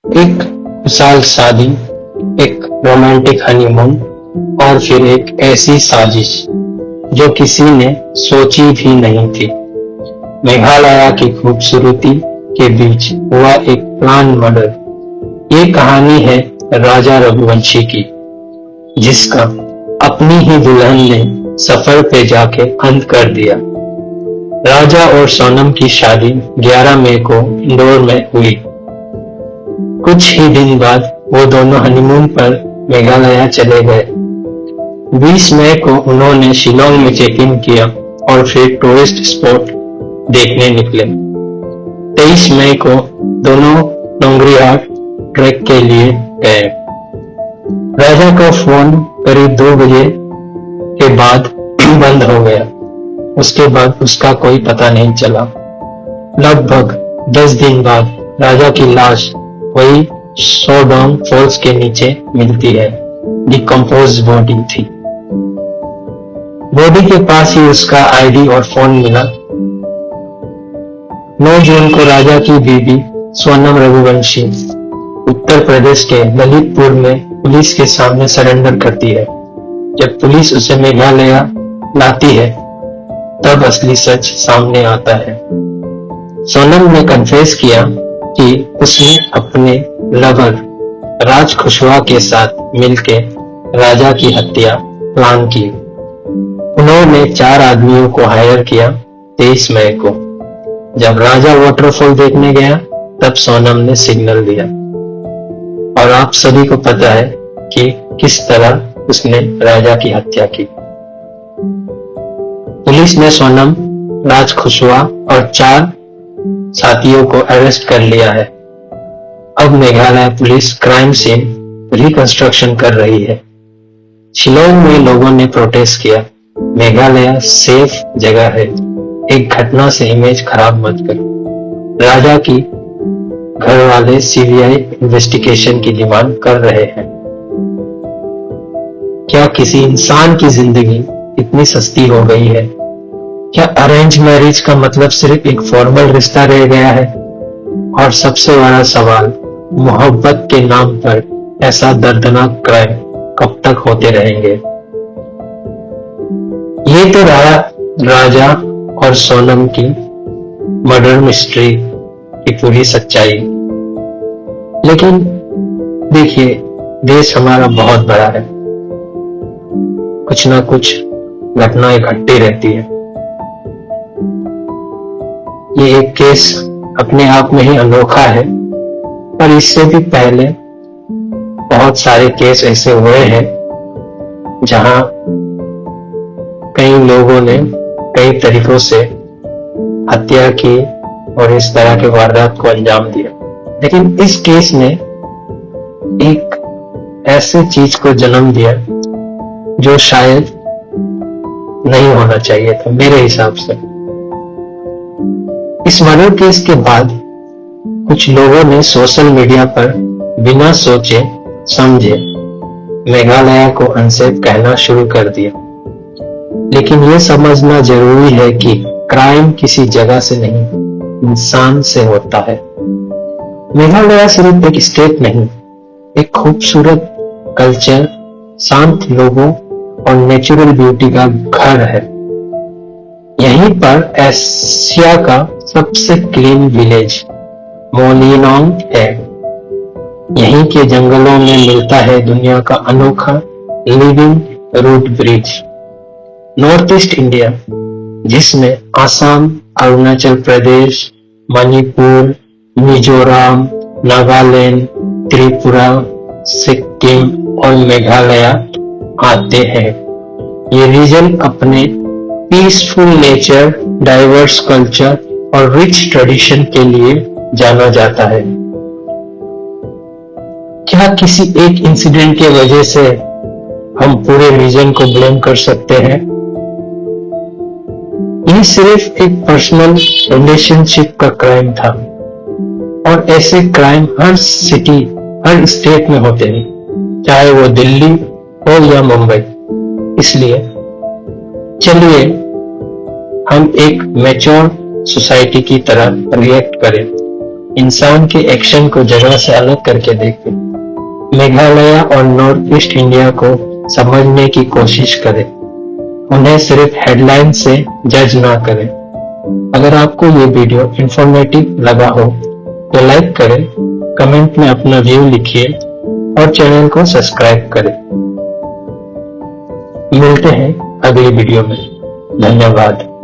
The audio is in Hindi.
एक विशाल शादी, एक रोमांटिक हनीमून और फिर एक ऐसी साजिश जो किसी ने सोची भी नहीं थी। मेघालय की खूबसूरती के बीच हुआ एक प्लान मर्डर। ये कहानी है राजा रघुवंशी की, जिसका अपनी ही दुल्हन ने सफर पे जाके अंत कर दिया। राजा और सोनम की शादी 11 मई को इंदौर में हुई। कुछ ही दिन बाद वो दोनों हनीमून पर मेघालय चले गए। 20 मई को उन्होंने शिलोंग में चेक इन किया और फिर टूरिस्ट स्पॉट देखने निकले। 23 मई को दोनों नोंगरीहाट ट्रैक के लिए गए। राजा का फोन करीब 2 बजे के बाद बंद हो गया। उसके बाद उसका कोई पता नहीं चला। लगभग 10 दिन बाद राजा की लाश वही शोडोंग फॉल्स के नीचे मिलती है। डिकम्पोज बॉडी थी। बॉडी के पास ही उसका आईडी और फोन मिला। 9 जून को राजा की बीबी सोनम रघुवंशी उत्तर प्रदेश के ललितपुर में पुलिस के सामने सरेंडर करती है। जब पुलिस उसे मेघालय लाती है तब असली सच सामने आता है। सोनम ने कन्फेस किया कि उसने अपने लवर राज कुशवाहा के साथ मिलकर राजा की हत्या प्लान की। उन्होंने 4 आदमियों को हायर किया। 23 मई को जब राजा वाटरफॉल देखने गया तब सोनम ने सिग्नल दिया। और आप सभी को पता है कि किस तरह उसने राजा की हत्या की। पुलिस ने सोनम, राज कुशवाहा और 4 साथियों को अरेस्ट कर लिया है। अब Meghalaya police crime scene reconstruction कर रही है। शिलोंग में लोगों ने प्रोटेस्ट किया। मेघालय सेफ जगह है, एक घटना से इमेज खराब मत करो। राजा की घर वाले सीबीआई इन्वेस्टिगेशन की डिमांड कर रहे हैं। क्या किसी इंसान की जिंदगी इतनी सस्ती हो गई है? क्या अरेंज मैरिज का मतलब सिर्फ एक फॉर्मल रिश्ता रह गया है? और सबसे बड़ा सवाल, मोहब्बत के नाम पर ऐसा दर्दनाक क्राइम कब तक होते रहेंगे? ये तो रहा राजा और सोनम की मर्डर मिस्ट्री की पूरी सच्चाई। लेकिन देखिए, देश हमारा बहुत बड़ा है, कुछ ना कुछ घटनाएं घटती रहती है। ये एक केस अपने आप में ही अनोखा है, पर इससे भी पहले बहुत सारे केस ऐसे हुए हैं जहां कई लोगों ने कई तरीकों से हत्या की और इस तरह के वारदात को अंजाम दिया। लेकिन इस केस ने एक ऐसी चीज को जन्म दिया जो शायद नहीं होना चाहिए था मेरे हिसाब से। इस मर्डर केस के बाद कुछ लोगों ने सोशल मीडिया पर बिना सोचे समझे मेघालय को अनसेफ कहना शुरू कर दिया। लेकिन यह समझना जरूरी है कि क्राइम किसी जगह से नहीं, इंसान से होता है। मेघालय सिर्फ एक स्टेट नहीं, एक खूबसूरत कल्चर, शांत लोगों और नेचुरल ब्यूटी का घर है। यहीं पर एशिया का सबसे क्लीन विलेज मोलिनोंग है। यहीं के जंगलों में मिलता है दुनिया का अनोखा living root bridge. North East India, जिसमें आसाम, अरुणाचल प्रदेश, मणिपुर, मिजोरम, नागालैंड, त्रिपुरा, सिक्किम और मेघालय आते हैं। ये रीजन अपने पीसफुल नेचर, डाइवर्स कल्चर और रिच ट्रेडिशन के लिए जाना जाता है। क्या किसी एक इंसिडेंट के वजह से हम पूरे रीजन को ब्लेम कर सकते हैं? ये सिर्फ एक पर्सनल रिलेशनशिप का क्राइम था और ऐसे क्राइम हर सिटी, हर स्टेट में होते हैं, चाहे वो दिल्ली हो या मुंबई। इसलिए चलिए हम एक मैच्योर सोसाइटी की तरह रिएक्ट करें इंसान के एक्शन को जगह से अलग करके देखें। मेघालय और नॉर्थ ईस्ट इंडिया को समझने की कोशिश करें। उन्हें सिर्फ हेडलाइन से जज ना करें। अगर आपको ये वीडियो इंफॉर्मेटिव लगा हो तो लाइक करें, कमेंट में अपना व्यू लिखिए और चैनल को सब्सक्राइब करें। मिलते हैं अगली वीडियो में। धन्यवाद।